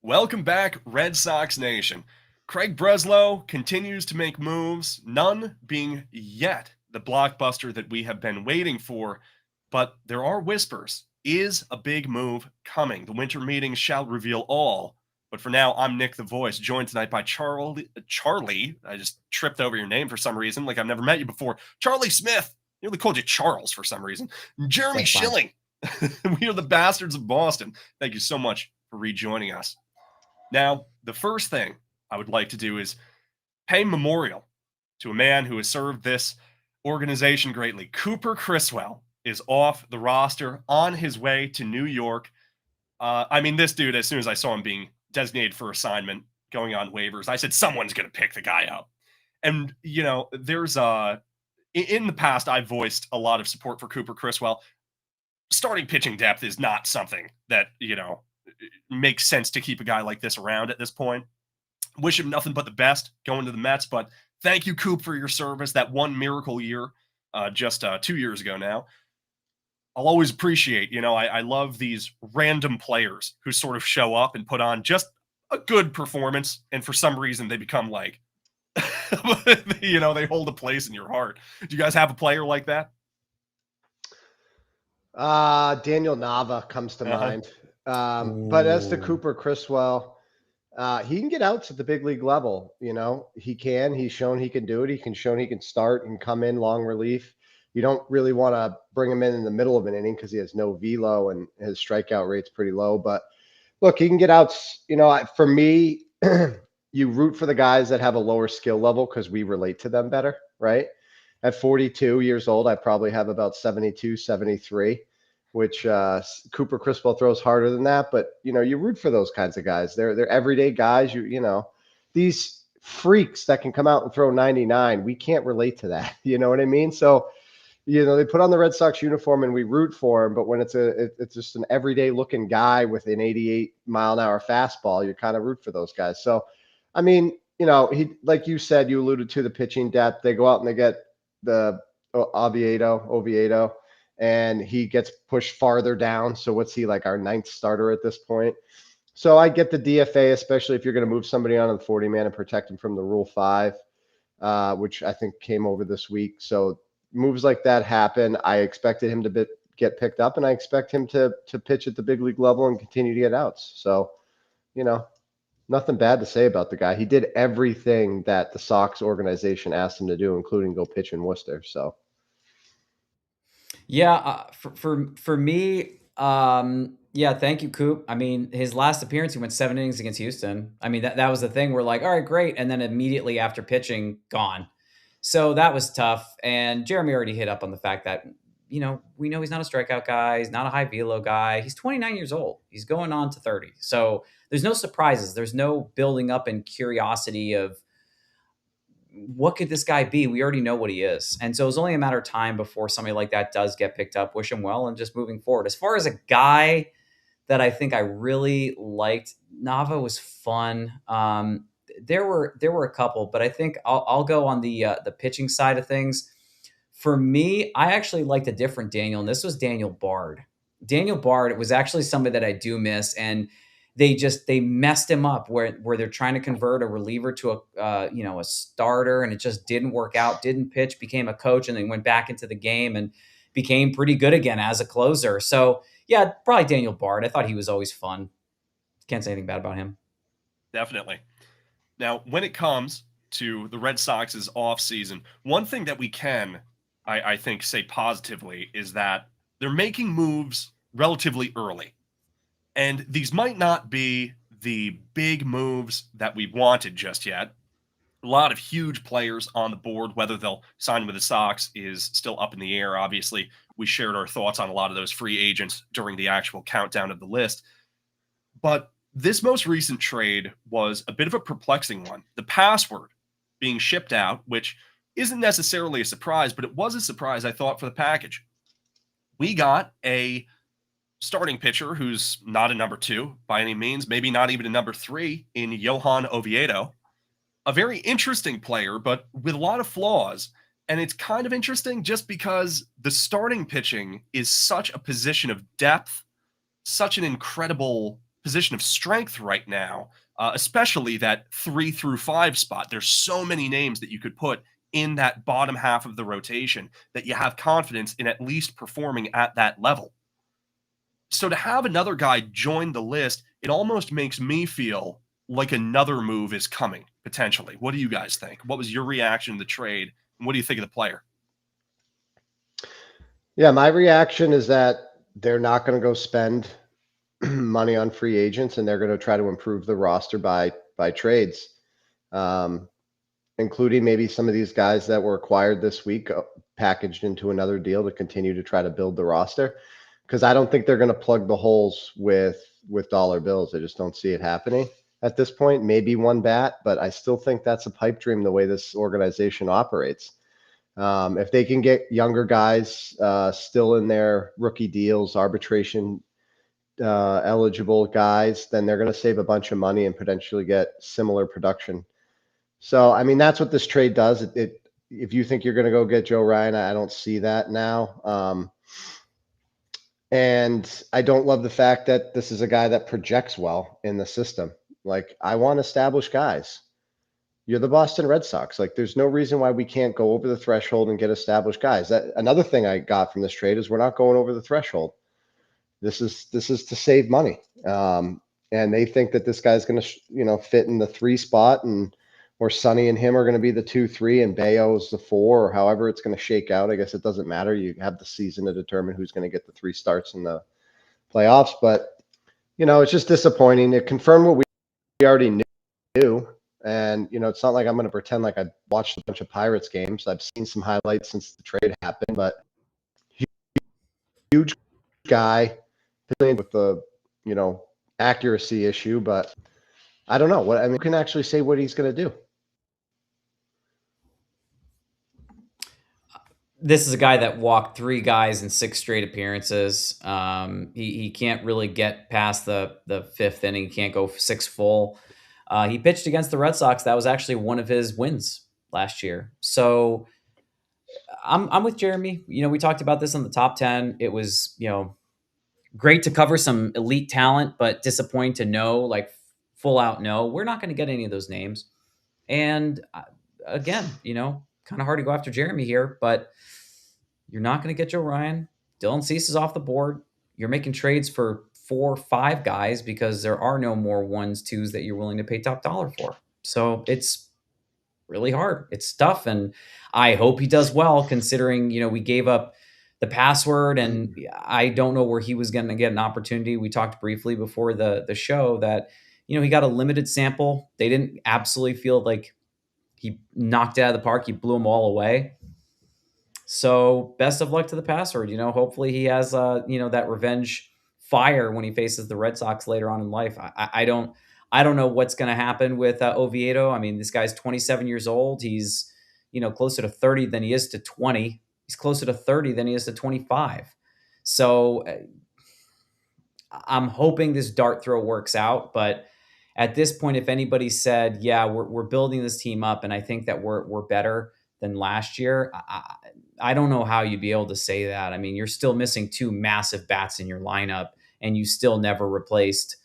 Welcome back, Red Sox Nation. Craig Breslow continues to make moves, none being yet the blockbuster that we have been waiting for, but there are whispers. Is a big move coming? The winter meetings shall reveal all. But for now, I'm Nick the Voice, joined tonight by Charlie. I just tripped over your name for some reason, like I've never met you before. Charlie Smith. I nearly called you Charles for some reason. Jeremy Schilling. We are the Bastards of Boston. Thank you so much for rejoining us. Now, the first thing I would like to do is pay memorial to a man who has served this organization greatly. Cooper Criswell is off the roster on his way to New York. This dude, as soon as I saw him being designated for assignment, going on waivers, I said, someone's going to pick the guy up. And, there's in the past, I've voiced a lot of support for Cooper Criswell. Starting pitching depth is not something that, makes sense to keep a guy like this around at this point. Wish him nothing but the best going to the Mets, but thank you, Coop, for your service. That one miracle year, just 2 years ago now. I'll always appreciate, I love these random players who sort of show up and put on just a good performance, and for some reason they become like, they hold a place in your heart. Do you guys have a player like that? Daniel Nava comes to mind. But as to Cooper Criswell, he can get outs at the big league level. He's shown he can do it. He can start and come in long relief. You don't really want to bring him in the middle of an inning because he has no velo and his strikeout rate's pretty low. But look, he can get outs. For me, you root for the guys that have a lower skill level because we relate to them better, right? At 42 years old, I probably have about 72, 73. Which Cooper Criswell throws harder than that, but you root for those kinds of guys. They're everyday guys. These freaks that can come out and throw 99. We can't relate to that. You know what I mean? So, they put on the Red Sox uniform and we root for him. But when it's just an everyday looking guy with an 88-mile-an-hour fastball, you kind of root for those guys. So, he, like you said, you alluded to the pitching depth. They go out and they get the Oviedo. And he gets pushed farther down. So what's he, like our 9th starter at this point? So I get the DFA, especially if you're going to move somebody on the 40-man and protect him from the Rule 5, which I think came over this week. So moves like that happen. I expected him to get picked up, and I expect him to pitch at the big league level and continue to get outs. So, nothing bad to say about the guy. He did everything that the Sox organization asked him to do, including go pitch in Worcester. So. Yeah, for me, thank you, Coop. His last appearance, he went 7 innings against Houston. That was the thing. We're like, all right, great. And then immediately after pitching, gone. So that was tough. And Jeremy already hit up on the fact that, we know he's not a strikeout guy. He's not a high velo guy. He's 29 years old. He's going on to 30. So there's no surprises. There's no building up in curiosity of, what could this guy be? We already know what he is. And so it was only a matter of time before somebody like that does get picked up. Wish him well and just moving forward. As far as a guy that I think I really liked, Nava was fun. There were a couple, but I think I'll go on the pitching side of things. For me, I actually liked a different Daniel, and this was Daniel Bard. Daniel Bard was actually somebody that I do miss, and they messed him up where they're trying to convert a reliever to a starter, and it just didn't work out. Didn't pitch, became a coach, and then went back into the game and became pretty good again as a closer. So yeah, probably Daniel Bard. I thought he was always fun. Can't say anything bad about him. Definitely. Now, when it comes to the Red Sox's offseason, one thing that we can, I think, say positively is that they're making moves relatively early. And these might not be the big moves that we wanted just yet. A lot of huge players on the board. Whether they'll sign with the Sox is still up in the air. Obviously, we shared our thoughts on a lot of those free agents during the actual countdown of the list. But this most recent trade was a bit of a perplexing one. The password being shipped out, which isn't necessarily a surprise, but it was a surprise, I thought, for the package. We got a starting pitcher who's not a number 2 by any means, maybe not even a number 3 in Johan Oviedo. A very interesting player, but with a lot of flaws. And it's kind of interesting just because the starting pitching is such a position of depth, such an incredible position of strength right now, especially that 3 through 5 spot. There's so many names that you could put in that bottom half of the rotation that you have confidence in at least performing at that level. So to have another guy join the list, it almost makes me feel like another move is coming potentially. What do you guys think? What was your reaction to the trade? And what do you think of the player? Yeah, my reaction is that they're not going to go spend money on free agents, and they're going to try to improve the roster by trades, um, including maybe some of these guys that were acquired this week, packaged into another deal to continue to try to build the roster. Because I don't think they're going to plug the holes with dollar bills. I just don't see it happening at this point. Maybe one bat, but I still think that's a pipe dream the way this organization operates. If they can get younger guys still in their rookie deals, arbitration eligible guys, then they're going to save a bunch of money and potentially get similar production. So, I mean, that's what this trade does. If you think you're going to go get Joe Ryan, I don't see that now. And I don't love the fact that this is a guy that projects well in the system. Like, I want established guys. You're the Boston Red Sox. Like, there's no reason why we can't go over the threshold and get established guys. That another thing I got from this trade is we're not going over the threshold. This is to save money. And they think that this guy's going to, fit in the 3 spot, and or Sonny and him are going to be the 2, 3, and Bayo is the 4, or however it's going to shake out. I guess it doesn't matter. You have the season to determine who's going to get the 3 starts in the playoffs. But, it's just disappointing. It confirmed what we already knew. And, it's not like I'm going to pretend like I watched a bunch of Pirates games. I've seen some highlights since the trade happened, but huge guy with the, accuracy issue, but I don't know who can actually say what he's going to do. This is a guy that walked 3 guys in 6 straight appearances. He can't really get past the 5th inning. He can't go 6 full. He pitched against the Red Sox. That was actually one of his wins last year. So I'm with Jeremy. We talked about this on the top 10. It was, great to cover some elite talent, but disappointing to know, like, full out no, we're not going to get any of those names. And again, kind of hard to go after Jeremy here, but you're not going to get Joe Ryan. Dylan Cease is off the board. You're making trades for 4 or 5 guys because there are no more 1s, 2s that you're willing to pay top dollar for. So it's really hard. It's tough. And I hope he does well, considering, we gave up the password, and I don't know where he was going to get an opportunity. We talked briefly before the show that, he got a limited sample. They didn't absolutely feel like he knocked it out of the park. He blew them all away. So best of luck to the password. Hopefully he has, that revenge fire when he faces the Red Sox later on in life. I don't know what's going to happen with Oviedo. I mean, this guy's 27 years old. He's, closer to 30 than he is to 20. He's closer to 30 than he is to 25. So I'm hoping this dart throw works out. But at this point, if anybody said, yeah, we're building this team up, and I think that we're better than last year, I don't know how you'd be able to say that. I mean, you're still missing 2 massive bats in your lineup, and you still never replaced,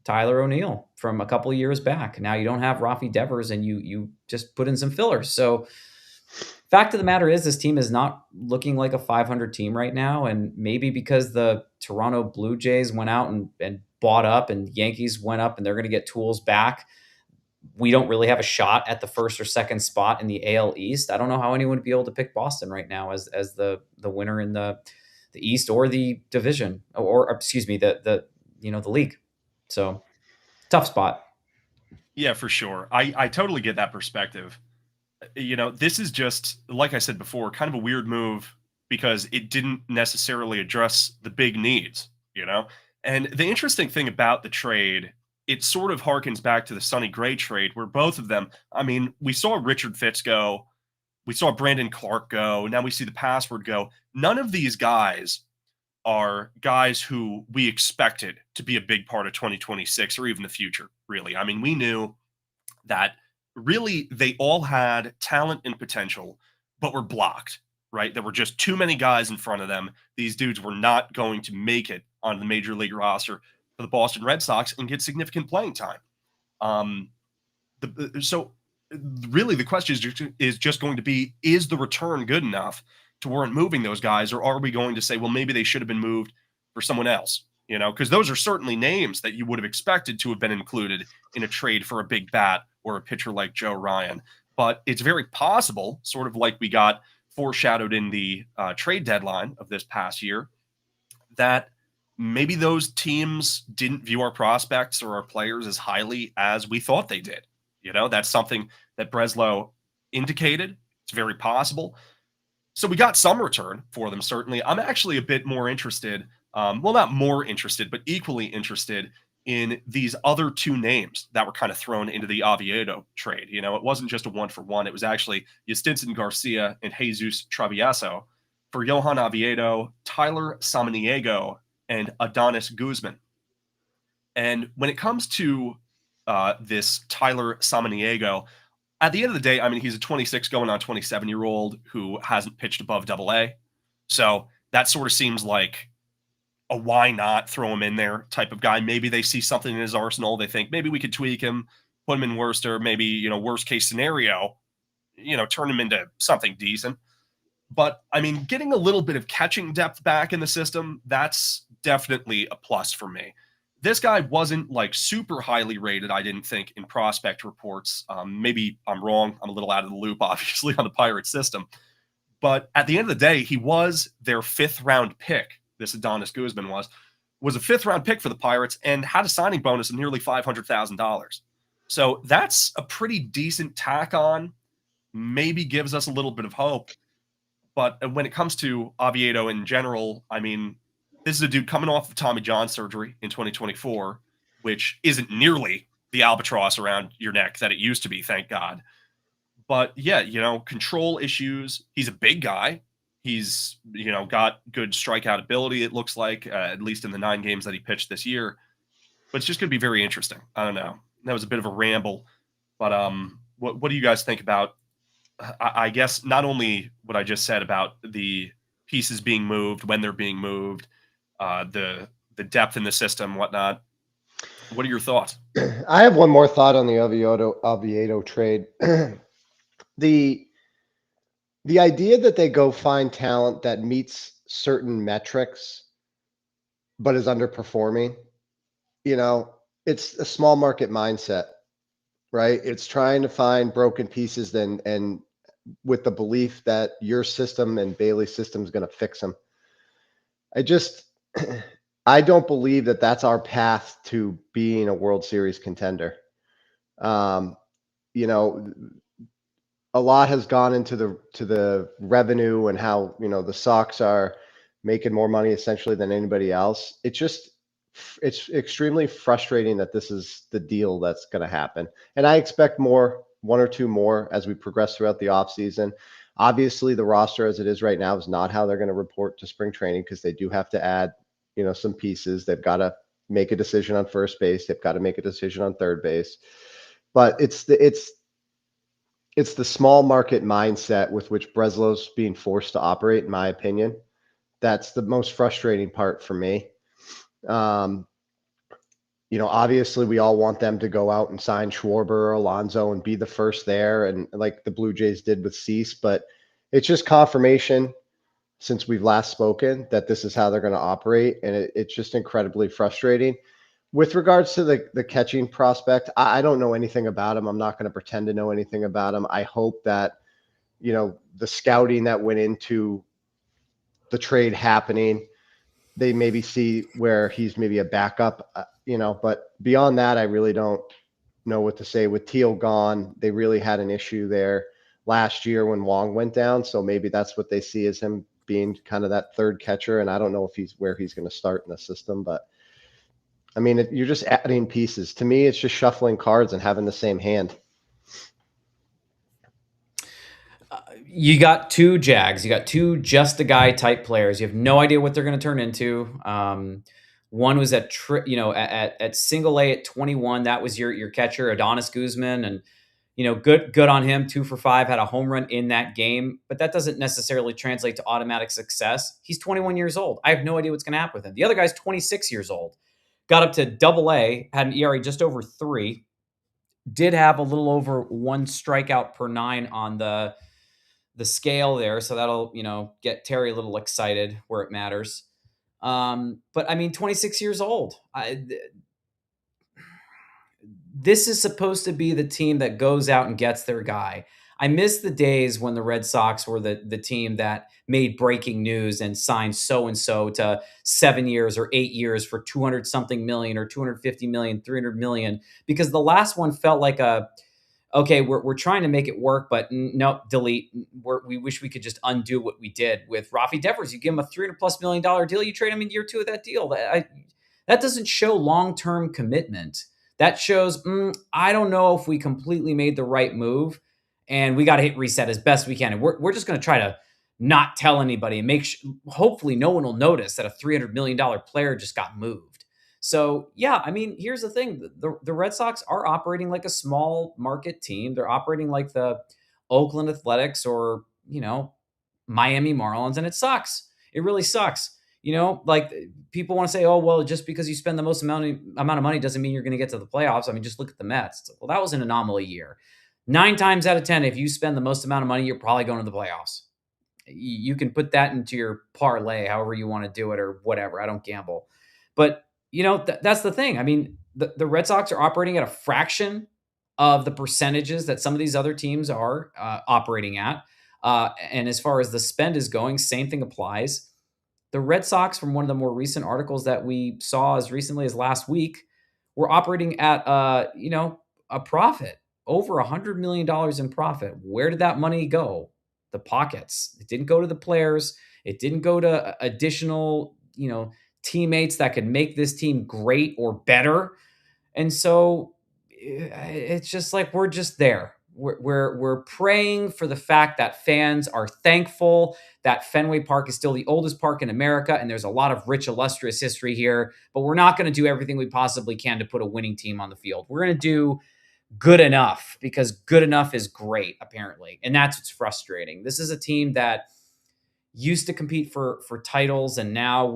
Tyler O'Neill from a couple of years back. Now you don't have Rafi Devers, and you just put in some fillers. So fact of the matter is, this team is not looking like a 500 team right now. And maybe because the Toronto Blue Jays went out and bought up, and Yankees went up and they're going to get tools back, we don't really have a shot at the 1st or 2nd spot in the AL East. I don't know how anyone would be able to pick Boston right now as the winner in the East or the division, or excuse me, the league. So tough spot. Yeah, for sure. I totally get that perspective. This is just, like I said before, kind of a weird move because it didn't necessarily address the big needs, And the interesting thing about the trade, it sort of harkens back to the Sonny Gray trade, where both of them, I mean, we saw Richard Fitz go, we saw Brandon Clark go, now we see the password go. None of these guys are guys who we expected to be a big part of 2026 or even the future, really. I mean, we knew that really they all had talent and potential, but were blocked, right? There were just too many guys in front of them. These dudes were not going to make it on the major league roster. for the Boston Red Sox and get significant playing time. So really the question is just going to be, is the return good enough to warrant moving those guys, or are we going to say, well, maybe they should have been moved for someone else? Because those are certainly names that you would have expected to have been included in a trade for a big bat or a pitcher like Joe Ryan. But it's very possible, sort of like we got foreshadowed in the trade deadline of this past year, that maybe those teams didn't view our prospects or our players as highly as we thought they did. That's something that Breslow indicated. It's very possible. So we got some return for them, certainly. I'm actually a bit more interested, not more interested, but equally interested in these other two names that were kind of thrown into the Oviedo trade. It wasn't just a 1-for-1. It was actually Yastinson Garcia and Jesus Travieso for Johan Oviedo, Tyler Samaniego, and Adonis Guzman. And when it comes to this Tyler Samaniego, at the end of the day, I mean, he's a 26 going on 27-year-old who hasn't pitched above AA. So that sort of seems like a why not throw him in there type of guy. Maybe they see something in his arsenal. They think maybe we could tweak him, put him in Worcester, maybe, worst case scenario, turn him into something decent. But I mean, getting a little bit of catching depth back in the system, that's definitely a plus for me. This guy wasn't like super highly rated, I didn't think, in prospect reports. Maybe I'm wrong. I'm a little out of the loop, obviously, on the Pirates system. But at the end of the day, he was their 5th-round pick. This Adonis Guzman was a 5th-round pick for the Pirates and had a signing bonus of nearly $500,000. So that's a pretty decent tack on. Maybe gives us a little bit of hope. But when it comes to Oviedo in general, I mean, this is a dude coming off of Tommy John surgery in 2024, which isn't nearly the albatross around your neck that it used to be, thank God. But yeah, control issues. He's a big guy. He's, got good strikeout ability, it looks like, at least in the 9 games that he pitched this year. But it's just going to be very interesting. I don't know. That was a bit of a ramble. But what do you guys think about, I guess, not only what I just said about the pieces being moved, when they're being moved, the depth in the system, whatnot. What are your thoughts? I have one more thought on the Oviedo trade. The idea that they go find talent that meets certain metrics but is underperforming, it's a small market mindset, right? It's trying to find broken pieces and with the belief that your system and Bailey's system is going to fix them. I don't believe that that's our path to being a World Series contender. A lot has gone into the revenue and how, the Sox are making more money essentially than anybody else. It's extremely frustrating that this is the deal that's going to happen. And I expect one or two more as we progress throughout the offseason. Obviously, the roster as it is right now is not how they're going to report to spring training because they do have to add, some pieces. They've got to make a decision on first base. They've got to make a decision on third base. But it's the small market mindset with which Breslow's being forced to operate, in my opinion. That's the most frustrating part for me. Obviously we all want them to go out and sign Schwarber or Alonso and be the first there, and like the Blue Jays did with Cease, but it's just confirmation since we've last spoken that this is how they're going to operate, and it's just incredibly frustrating. With regards to the catching prospect, I don't know anything about him. I'm not going to pretend to know anything about him. I hope that, the scouting that went into the trade happening, they maybe see where he's maybe a backup, but beyond that, I really don't know what to say. With Teal gone, they really had an issue there last year when Wong went down. So maybe that's what they see as him being kind of that third catcher. And I don't know if he's where he's going to start in the system, but I mean, you're just adding pieces. To me, it's just shuffling cards and having the same hand. You got 2 Jags. You got 2 just a guy type players. You have no idea what they're going to turn into. One was at single A at 21. That was your catcher, Adonis Guzman, and good on him. 2 for 5, had a home run in that game, but that doesn't necessarily translate to automatic success. He's 21 years old. I have no idea what's going to happen with him. The other guy's 26 years old. got up to AA, had an ERA just over 3, did have a little over 1 strikeout per 9 on the scale there, so that'll, get Terry a little excited where it matters. But I mean, 26 years old. This is supposed to be the team that goes out and gets their guy. I miss the days when the Red Sox were the team that made breaking news and signed so and so to 7 years or 8 years for 200 something million or 250 million, 300 million, because the last one felt like okay, we're trying to make it work, but no, delete. We wish we could just undo what we did with Rafi Devers. You give him a $300+ million deal, you trade him in year 2 of that deal. That doesn't show long-term commitment. That shows, I don't know if we completely made the right move, and we got to hit reset as best we can. And we're just going to try to not tell anybody and hopefully no one will notice that a $300 million player just got moved. So, yeah, I mean, here's the thing. The Red Sox are operating like a small market team. They're operating like the Oakland Athletics or, Miami Marlins, and it sucks. It really sucks. Like people want to say, oh, well, just because you spend the most amount of money doesn't mean you're going to get to the playoffs. I mean, just look at the Mets. It's like, well, that was an anomaly year. 9 times out of 10, if you spend the most amount of money, you're probably going to the playoffs. You can put that into your parlay, however you want to do it or whatever. I don't gamble. But, that's the thing. I mean, the Red Sox are operating at a fraction of the percentages that some of these other teams are operating at. And as far as the spend is going, same thing applies. The Red Sox, from one of the more recent articles that we saw as recently as last week, were operating at a profit, over $100 million in profit. Where did that money go? The pockets. It didn't go to the players. It didn't go to additional, teammates that could make this team great or better. And so it's just like we're just there. We're praying for the fact that fans are thankful that Fenway Park is still the oldest park in America, and there's a lot of rich, illustrious history here. But we're not going to do everything we possibly can to put a winning team on the field. We're going to do good enough, because good enough is great, apparently, and that's what's frustrating. This is a team that used to compete for titles, and now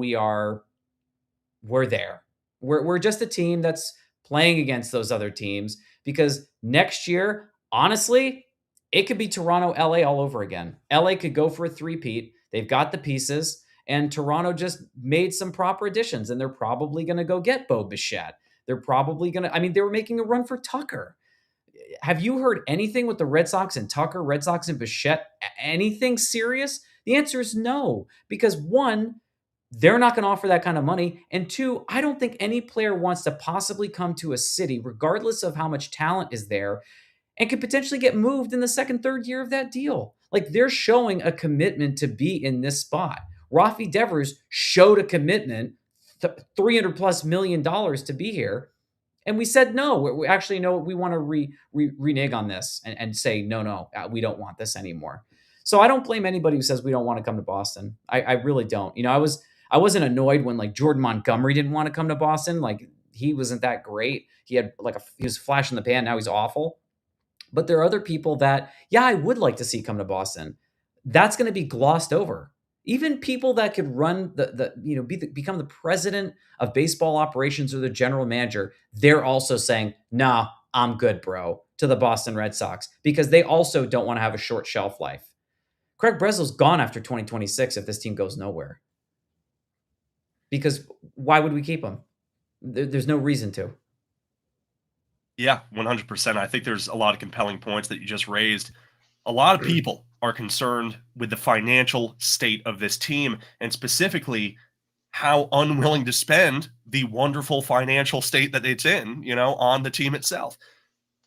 we're there. We're just a team that's playing against those other teams, because next year, honestly, it could be Toronto, LA all over again. LA could go for a three-peat. They've got the pieces, and Toronto just made some proper additions, and they're probably going to go get Bo Bichette. They're probably going to, they were making a run for Tucker. Have you heard anything with the Red Sox and Tucker, Red Sox and Bichette, anything serious? The answer is no, because one, they're not going to offer that kind of money. And two, I don't think any player wants to possibly come to a city, regardless of how much talent is there, and could potentially get moved in the second, third year of that deal. Like, they're showing a commitment to be in this spot. Rafi Devers showed a commitment, $300+ million to be here. And we said, no, we actually know we want to renege on this and say, no, we don't want this anymore. So I don't blame anybody who says we don't want to come to Boston. I really don't. I wasn't annoyed when like Jordan Montgomery didn't want to come to Boston. Like, he wasn't that great. He was a flash in the pan. Now he's awful. But there are other people that, yeah, I would like to see come to Boston. That's going to be glossed over. Even people that could run become the president of baseball operations or the general manager, they're also saying, nah, I'm good, bro, to the Boston Red Sox, because they also don't want to have a short shelf life. Craig Breslow's gone after 2026 if this team goes nowhere. Because why would we keep him? There's no reason to. Yeah, 100%. I think there's a lot of compelling points that you just raised. A lot of people are concerned with the financial state of this team, and specifically how unwilling to spend the wonderful financial state that it's in, on the team itself.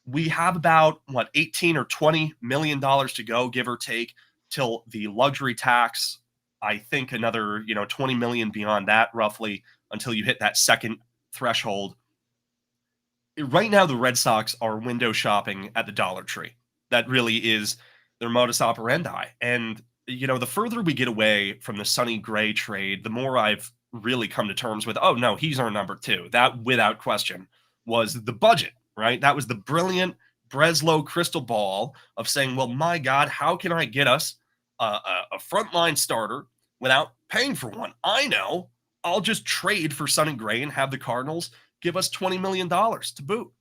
We have about, $18 or $20 million to go, give or take, till the luxury tax. I think another, 20 million beyond that, roughly, until you hit that second threshold. Right now, the Red Sox are window shopping at the Dollar Tree. That really is their modus operandi. And, the further we get away from the Sonny Gray trade, the more I've really come to terms with, oh, no, he's our number 2. That, without question, was the budget, right? That was the brilliant Breslow crystal ball of saying, well, my God, how can I get us a frontline starter without paying for one? I know. I'll just trade for Sonny Gray and have the Cardinals give us $20 million to boot.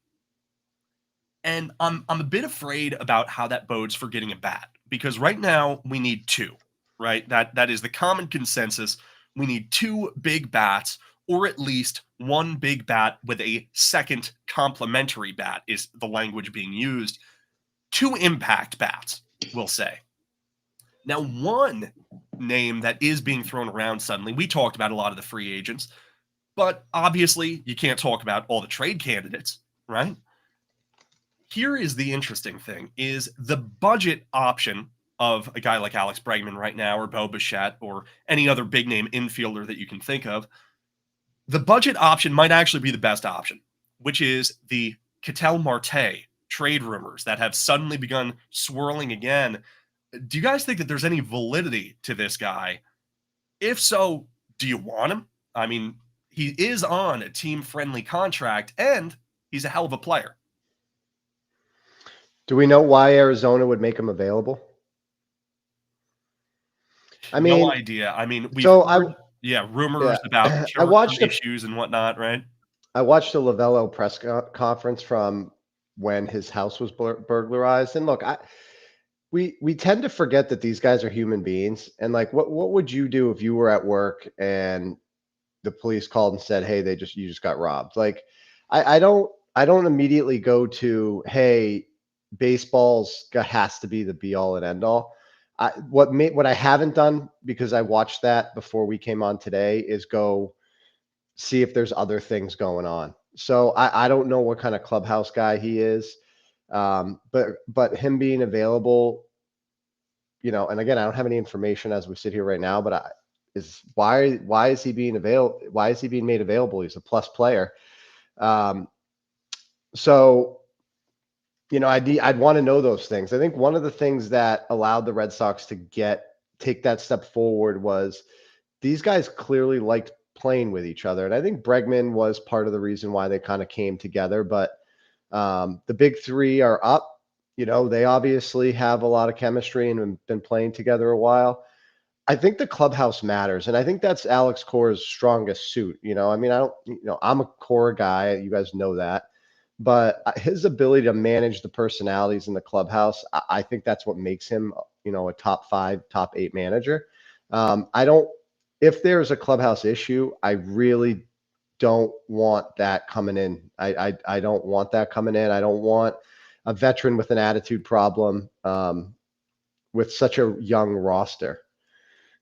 And I'm a bit afraid about how that bodes for getting a bat, because right now we need two, right? That is the common consensus. We need two big bats, or at least one big bat with a second complementary bat is the language being used. Two impact bats, we'll say. Now, one name that is being thrown around suddenly, we talked about a lot of the free agents, but obviously you can't talk about all the trade candidates, right? Here is the interesting thing, is the budget option of a guy like Alex Bregman right now, or Bo Bichette, or any other big name infielder that you can think of. The budget option might actually be the best option, which is the Ketel Marte trade rumors that have suddenly begun swirling again. Do you guys think that there's any validity to this guy? If so, do you want him? I mean, he is on a team-friendly contract, and he's a hell of a player. Do we know why Arizona would make him available? I mean, no idea. I mean, we've heard, rumors about I watched issues and whatnot, right? I watched the Lavello press conference from when his house was burglarized, and look, we tend to forget that these guys are human beings. And like, what would you do if you were at work and the police called and said, "Hey, you just got robbed"? Like, I don't immediately go to, "Hey, baseball's has to be the be all and end all." What I haven't done, because I watched that before we came on today, is go see if there's other things going on. So I don't know what kind of clubhouse guy he is. But him being available, and again, I don't have any information as we sit here right now, but why is he being available? Why is he being made available? He's a plus player. So, I'd want to know those things. I think one of the things that allowed the Red Sox to take that step forward was these guys clearly liked playing with each other. And I think Bregman was part of the reason why they kind of came together. But the big three are up. They obviously have a lot of chemistry and have been playing together a while. I think the clubhouse matters. And I think that's Alex Cora's strongest suit. I'm a Cora guy. You guys know that. But his ability to manage the personalities in the clubhouse, I think that's what makes him, a top 5, top 8 manager. If there's a clubhouse issue, I really don't want that coming in. I don't want that coming in. I don't want a veteran with an attitude problem with such a young roster.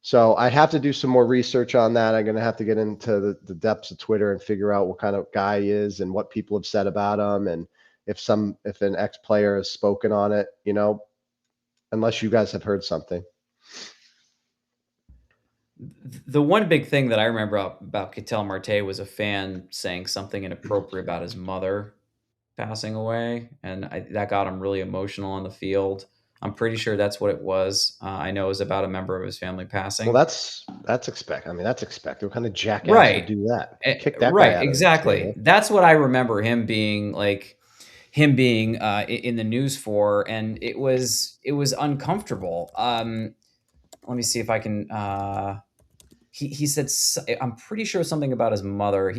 So I have to do some more research on that. I'm going to have to get into the depths of Twitter and figure out what kind of guy he is and what people have said about him. And if an ex-player has spoken on it, unless you guys have heard something. The one big thing that I remember about Ketel Marte was a fan saying something inappropriate about his mother passing away. And that got him really emotional on the field. I'm pretty sure that's what it was. I know it was about a member of his family passing. Well, that's expected. I mean, that's expected. What kind of jackass would do that? Kick that guy out exactly. That's what I remember him being in the news for, and it was uncomfortable. Let me see if I can. He said, I'm pretty sure something about his mother.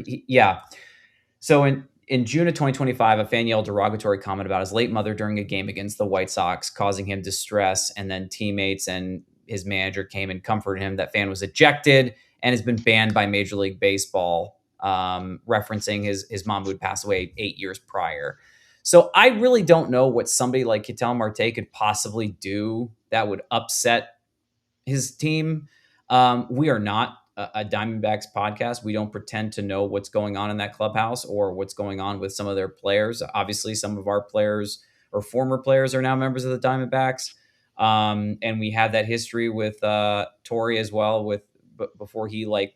So in June of 2025, a fan yelled a derogatory comment about his late mother during a game against the White Sox, causing him distress. And then teammates and his manager came and comforted him. That fan was ejected and has been banned by Major League Baseball, referencing his mom who had passed away 8 years prior. So I really don't know what somebody like Ketel Marte could possibly do that would upset his team. We are not a Diamondbacks podcast. We don't pretend to know what's going on in that clubhouse or what's going on with some of their players. Obviously, some of our players or former players are now members of the Diamondbacks. And we have that history with Torrey as well, before he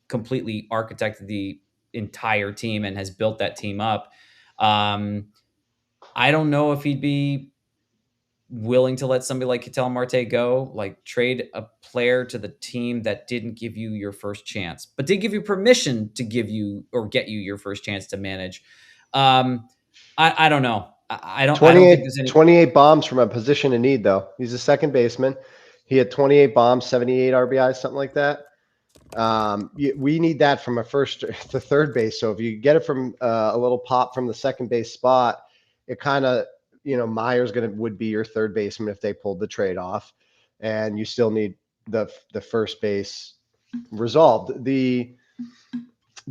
completely architected the entire team and has built that team up. I don't know if he'd be willing to let somebody like Ketel Marte go, trade a player to the team that didn't give you your first chance, but did give you permission to give you or get you your first chance to manage. I don't know. I don't think there's any... 28 bombs from a position in need, though. He's a second baseman. He had 28 bombs, 78 RBIs, something like that. We need that from a first to third base. So if you get it from a little pop from the second base spot, it kind of, Meyer's would be your third baseman if they pulled the trade off, and you still need the first base resolved. The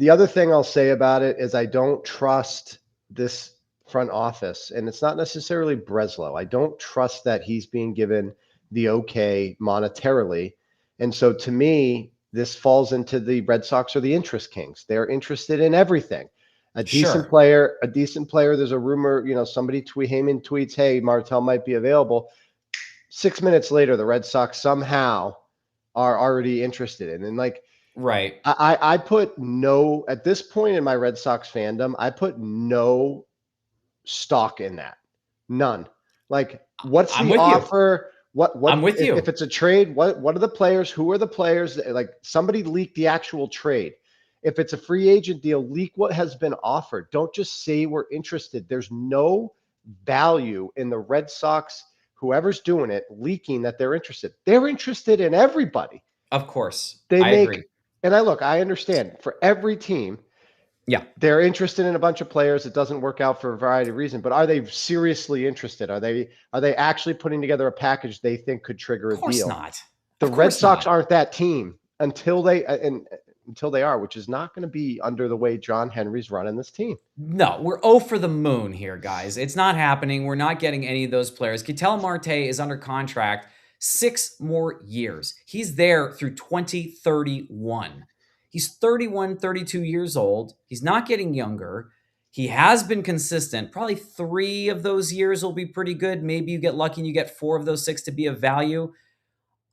other thing I'll say about it is I don't trust this front office, and it's not necessarily Breslow. I don't trust that he's being given the okay monetarily. And so to me, this falls into the Red Sox or the interest kings. They're interested in everything. A decent player. There's a rumor, Heyman tweets, hey, Martell might be available. 6 minutes later, the Red Sox somehow are already interested in. And right. I put no, at this point in my Red Sox fandom, I put no stock in that. None. What's the offer? What I'm with you. If it's a trade, what are the players? Who are the players? Somebody leak the actual trade. If it's a free agent deal, leak what has been offered. Don't just say we're interested. There's no value in the Red Sox, whoever's doing it, leaking that they're interested. They're interested in everybody. Of course. I agree. And I understand for every team, they're interested in a bunch of players. It doesn't work out for a variety of reasons, but are they seriously interested? Are they actually putting together a package they think could trigger a deal? Of course not. The Red Sox aren't that team until they are, which is not going to be under the way John Henry's running this team. No, we're 0 for the moon here, guys. It's not happening. We're not getting any of those players. Ketel Marte is under contract 6 more years. He's there through 2031. He's 31, 32 years old. He's not getting younger. He has been consistent. Probably 3 of those years will be pretty good. Maybe you get lucky and you get 4 of those 6 to be of value.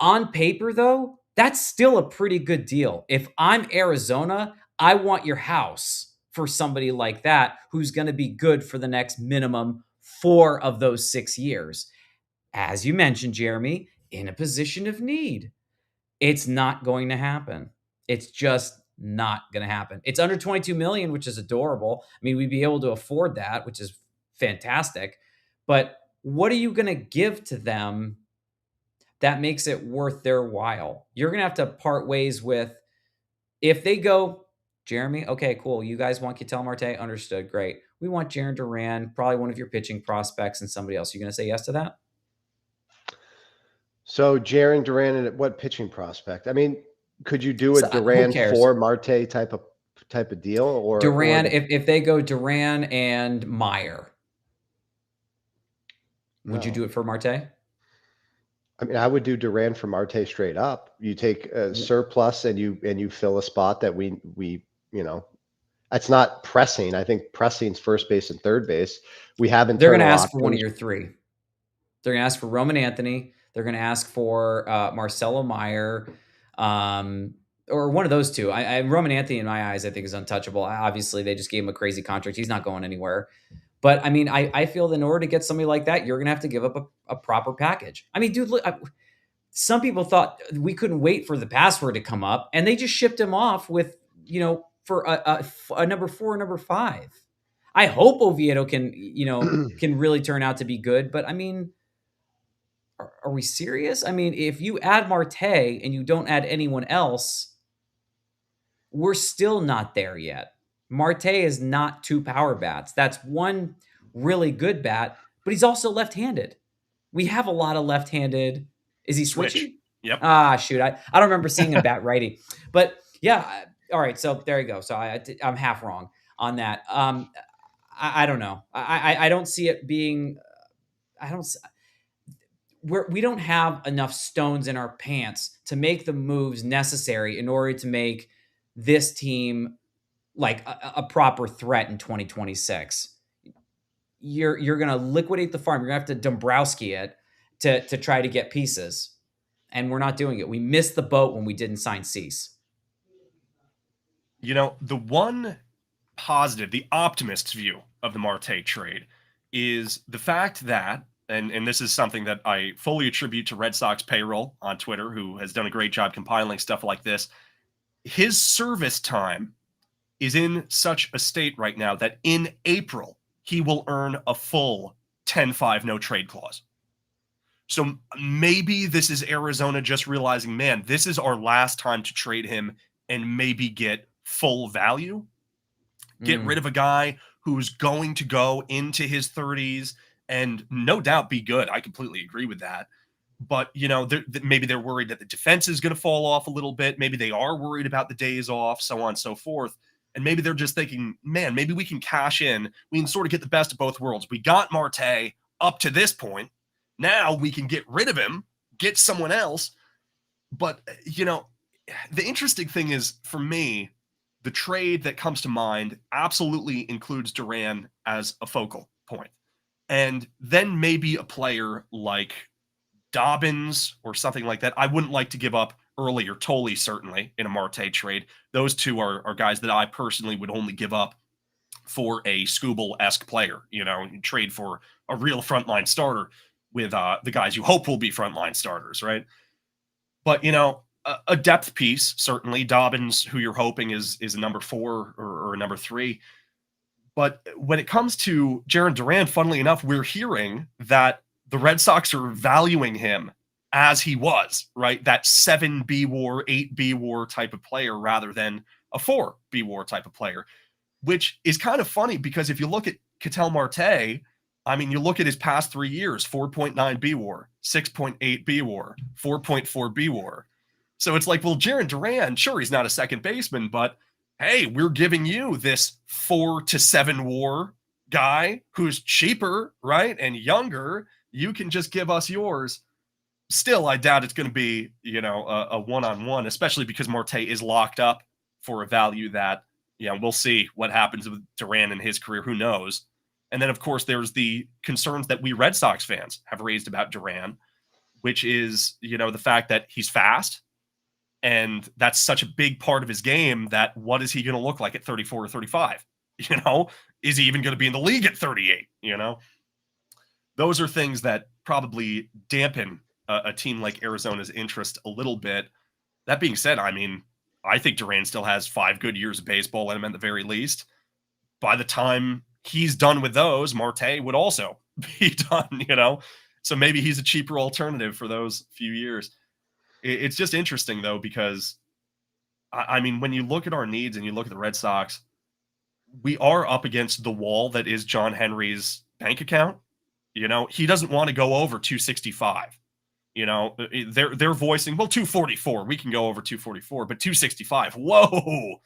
On paper, though, that's still a pretty good deal. If I'm Arizona, I want your house for somebody like that who's going to be good for the next minimum 4 of those 6 years. As you mentioned, Jeremy, in a position of need. It's not going to happen. It's just not going to happen. It's under $22 million, which is adorable. I mean, we'd be able to afford that, which is fantastic. But what are you going to give to them that makes it worth their while? You're going to have to part ways with, if they go, Jeremy, okay, cool. You guys want Ketel Marte? Understood. Great. We want Jarren Duran, probably one of your pitching prospects, and somebody else. You going to say yes to that? So Jarren Duran and what pitching prospect? I mean, could you do a Duran for Marte type of deal, or Duran? If they go Duran and Meyer, would you do it for Marte? I mean, I would do Duran for Marte straight up. You take a surplus and you fill a spot that we that's not pressing. I think pressing's first base and third base. They're going to ask for one of your 3. They're going to ask for Roman Anthony. They're going to ask for Marcelo Meyer, or one of those 2. Roman Anthony, in my eyes, I think is untouchable. Obviously, they just gave him a crazy contract. He's not going anywhere. But, I mean, I feel that in order to get somebody like that, you're going to have to give up a proper package. I mean, dude, look, some people thought we couldn't wait for the password to come up, and they just shipped him off with, for a number 4, number 5. I hope Oviedo can really turn out to be good. But, I mean, are we serious? I mean, if you add Marte and you don't add anyone else, we're still not there yet. Marte is not 2 power bats. That's one really good bat, but he's also left-handed. We have a lot of left-handed. Is he switching? Yep. Ah, shoot. I don't remember seeing him bat righty. But yeah, all right. So there you go. So I'm half wrong on that. I don't know. I don't see it being. We don't have enough stones in our pants to make the moves necessary in order to make this team like a proper threat in 2026. You're going to liquidate the farm. You're going to have to Dombrowski it to try to get pieces. And we're not doing it. We missed the boat when we didn't sign Cease. The one positive, the optimist's view of the Marte trade is the fact that, and this is something that I fully attribute to Red Sox payroll on Twitter, who has done a great job compiling stuff like this. His service time is in such a state right now that in April, he will earn a full 10-5 no trade clause. So maybe this is Arizona just realizing, man, this is our last time to trade him and maybe get full value. Get rid of a guy who's going to go into his 30s and no doubt be good. I completely agree with that. But, maybe they're worried that the defense is going to fall off a little bit. Maybe they are worried about the days off, so on and so forth. And maybe they're just thinking, man, maybe we can cash in. We can sort of get the best of both worlds. We got Marte up to this point. Now we can get rid of him, get someone else. But, the interesting thing is, for me, the trade that comes to mind absolutely includes Duran as a focal point. And then maybe a player like Dobbins or something like that. I wouldn't like to give up Early or Tolley, certainly, in a Marte trade. Those two are guys that I personally would only give up for a Skubal-esque player, trade for a real frontline starter with the guys you hope will be frontline starters, right? But, a depth piece, certainly. Dobbins, who you're hoping is a number 4 or a number 3. But when it comes to Jarren Duran, funnily enough, we're hearing that the Red Sox are valuing him as he was, right? That 7 B WAR, 8 B WAR type of player rather than a 4 B WAR type of player, which is kind of funny because if you look at Ketel Marte, I mean, you look at his past 3 years, 4.9 B WAR, 6.8 B WAR, 4.4 B WAR. So it's like, well, Jarren Duran, sure, he's not a second baseman, but hey, we're giving you this 4 to 7 WAR guy who's cheaper, right? And younger. You can just give us yours. Still, I doubt it's going to be, a one-on-one, especially because Marte is locked up for a value that, we'll see what happens with Duran in his career. Who knows? And then, of course, there's the concerns that we Red Sox fans have raised about Duran, which is, the fact that he's fast. And that's such a big part of his game that what is he going to look like at 34 or 35? Is he even going to be in the league at 38? Those are things that probably dampen a team like Arizona's interest a little bit. That being said, I mean, I think Duran still has 5 good years of baseball in him at the very least. By the time he's done with those, Marte would also be done, So maybe he's a cheaper alternative for those few years. It's just interesting, though, because, I mean, when you look at our needs and you look at the Red Sox, we are up against the wall that is John Henry's bank account. He doesn't want to go over 265. They're voicing, well, 244. We can go over 244, but 265. Whoa,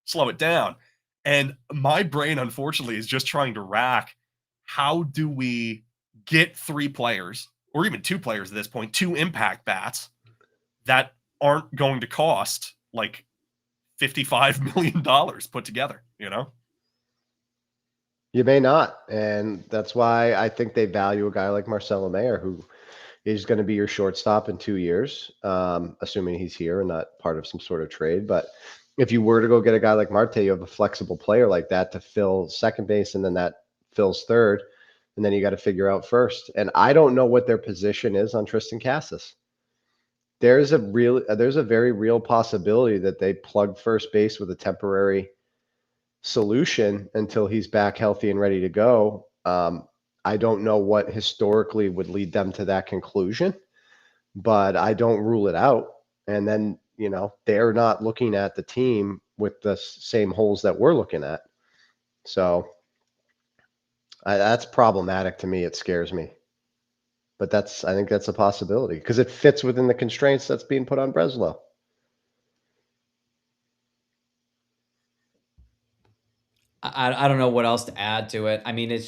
slow it down. And my brain, unfortunately, is just trying to rack, how do we get 3 players, or even 2 players at this point, 2 impact bats that aren't going to cost like $55 million put together, You may not. And that's why I think they value a guy like Marcelo Mayer, who is going to be your shortstop in 2 years, assuming he's here and not part of some sort of trade. But if you were to go get a guy like Marte, you have a flexible player like that to fill second base, and then that fills third. And then you got to figure out first. And I don't know what their position is on Tristan Casas. There's a very real possibility that they plug first base with a temporary solution until he's back healthy and ready to go. I don't know what historically would lead them to that conclusion, but I don't rule it out. And then, they're not looking at the team with the same holes that we're looking at. So that's problematic to me. It scares me. But I think that's a possibility because it fits within the constraints that's being put on Breslow. I don't know what else to add to it. I mean,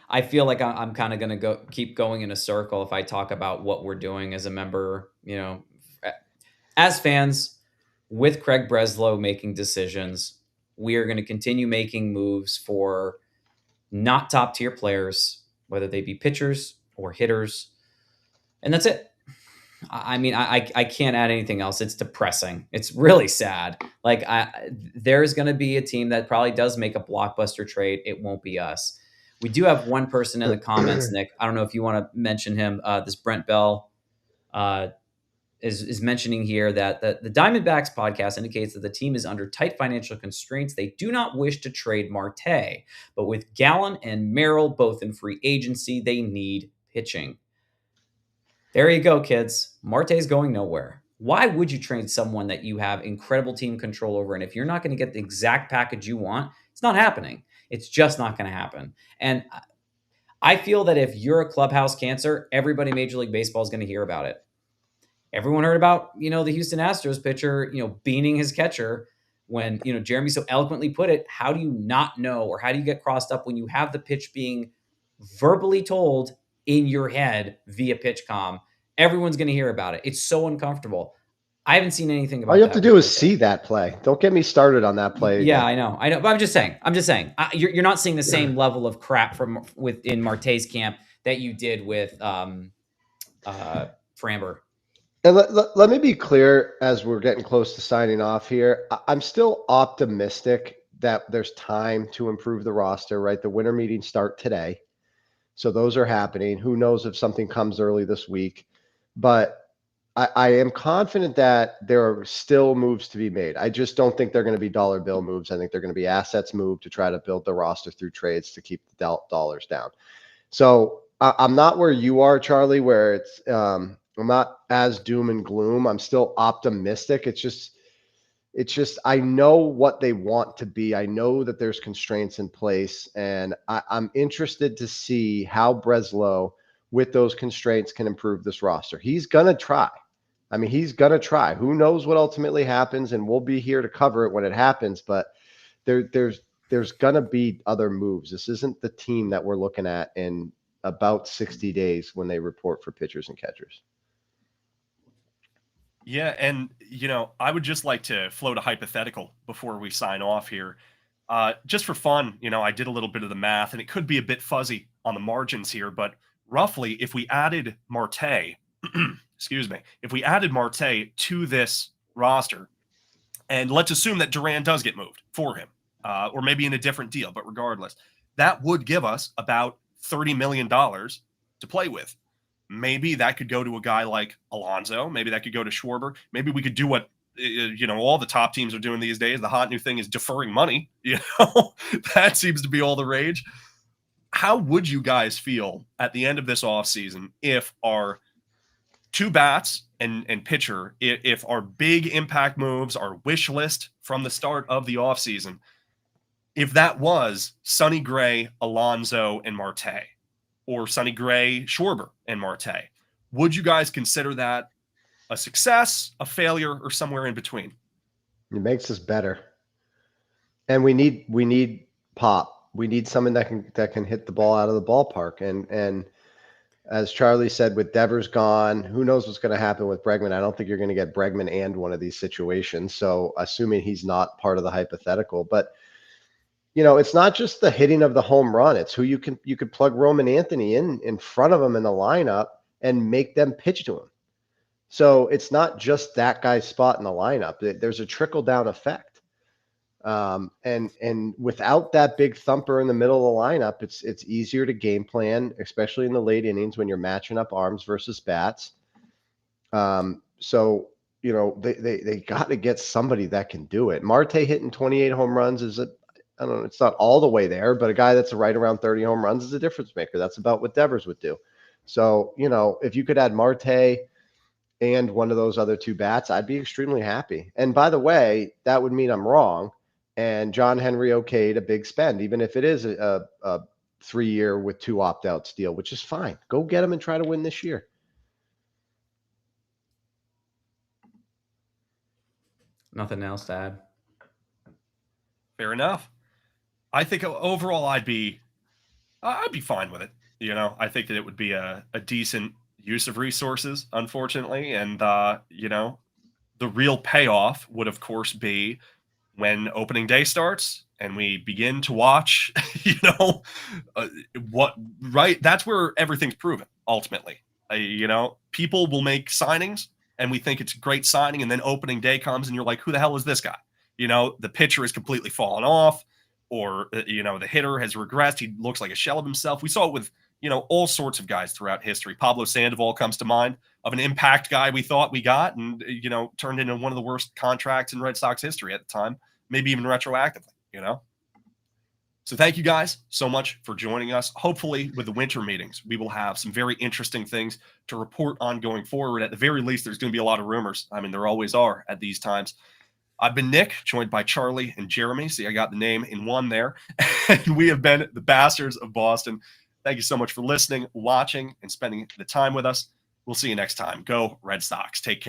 I feel like I'm kind of going to keep going in a circle if I talk about what we're doing as a member, as fans with Craig Breslow making decisions. We are going to continue making moves for not top tier players, whether they be pitchers or hitters. And that's it. I mean, I can't add anything else. It's depressing. It's really sad. Like, there's going to be a team that probably does make a blockbuster trade. It won't be us. We do have one person in the comments, Nick. I don't know if you want to mention him. This Brent Bell is mentioning here that the Diamondbacks podcast indicates that the team is under tight financial constraints. They do not wish to trade Marte, but with Gallen and Merrill both in free agency, they need pitching. There you go, kids. Marte's going nowhere. Why would you trade someone that you have incredible team control over? And if you're not going to get the exact package you want, it's not happening. It's just not going to happen. And I feel that if you're a clubhouse cancer, everybody in Major League Baseball is going to hear about it. Everyone heard about, the Houston Astros pitcher, beaning his catcher when, Jeremy so eloquently put it. How do you not know, or how do you get crossed up when you have the pitch being verbally told in your head via pitch comm? Everyone's going to hear about it. It's so uncomfortable. I haven't seen anything about All you have that to do is with see that play. Don't get me started on that play. Yeah, again. I know. But I'm just saying. You're not seeing the same level of crap from within Marte's camp that you did with Framber. And let me be clear as we're getting close to signing off here. I'm still optimistic that there's time to improve the roster, right? The winter meetings start today. So those are happening. Who knows if something comes early this week. But I am confident that there are still moves to be made. I just don't think they're going to be dollar bill moves. I think they're going to be assets moved to try to build the roster through trades to keep the dollars down. So I'm not where you are, Charlie, where it's I'm not as doom and gloom. I'm still optimistic. It's just I know what they want to be. I know that there's constraints in place, and I'm interested to see how Breslow, with those constraints, can improve this roster. He's gonna try. I mean, he's gonna try. Who knows what ultimately happens, and we'll be here to cover it when it happens. But there's gonna be other moves. This isn't the team that we're looking at in about 60 days when they report for pitchers and catchers. Yeah, and I would just like to float a hypothetical before we sign off here. Just for fun, I did a little bit of the math, and it could be a bit fuzzy on the margins here, but roughly, if we added Marte, excuse me, if we added Marte to this roster, and let's assume that Duran does get moved for him, or maybe in a different deal, but regardless, that would give us about $30 million to play with. Maybe that could go to a guy like Alonso. Maybe that could go to Schwarber. Maybe we could do what all the top teams are doing these days. The hot new thing is deferring money. That seems to be all the rage. How would you guys feel at the end of this offseason if our two bats and pitcher, if our big impact moves, our wish list from the start of the offseason, if that was Sonny Gray, Alonso, and Marte, or Sonny Gray, Schwarber, and Marte, would you guys consider that a success, a failure, or somewhere in between? It makes us better, and we need pop. We need someone that can hit the ball out of the ballpark. And as Charlie said, with Devers gone, who knows what's going to happen with Bregman? I don't think you're going to get Bregman and one of these situations. So assuming he's not part of the hypothetical, but it's not just the hitting of the home run. It's who you could plug Roman Anthony in front of him in the lineup and make them pitch to him. So it's not just that guy's spot in the lineup. There's a trickle down effect. And without that big thumper in the middle of the lineup, it's easier to game plan, especially in the late innings when you're matching up arms versus bats. So they got to get somebody that can do it. Marte hitting 28 home runs I don't know, it's not all the way there, but a guy that's right around 30 home runs is a difference maker. That's about what Devers would do. So, if you could add Marte and one of those other two bats, I'd be extremely happy. And by the way, that would mean I'm wrong. And John Henry okayed a big spend, even if it is a 3-year with 2 opt-outs deal, which is fine. Go get him and try to win this year. Nothing else to add. Fair enough. I think overall I'd be fine with it. I think that it would be a decent use of resources, unfortunately. And, the real payoff would, of course, be when opening day starts and we begin to watch, that's where everything's proven, ultimately. People will make signings and we think it's a great signing. And then opening day comes and you're like, who the hell is this guy? The pitcher is completely fallen off, or, the hitter has regressed. He looks like a shell of himself. We saw it with, all sorts of guys throughout history. Pablo Sandoval comes to mind, of an impact guy we thought we got and, turned into one of the worst contracts in Red Sox history at the time, maybe even retroactively, So thank you guys so much for joining us. Hopefully with the winter meetings, we will have some very interesting things to report on going forward. At the very least, there's going to be a lot of rumors. I mean, there always are at these times. I've been Nick, joined by Charlie and Jeremy. See, I got the name in one there. And we have been the Bastards of Boston. Thank you so much for listening, watching, and spending the time with us. We'll see you next time. Go Red Sox. Take care.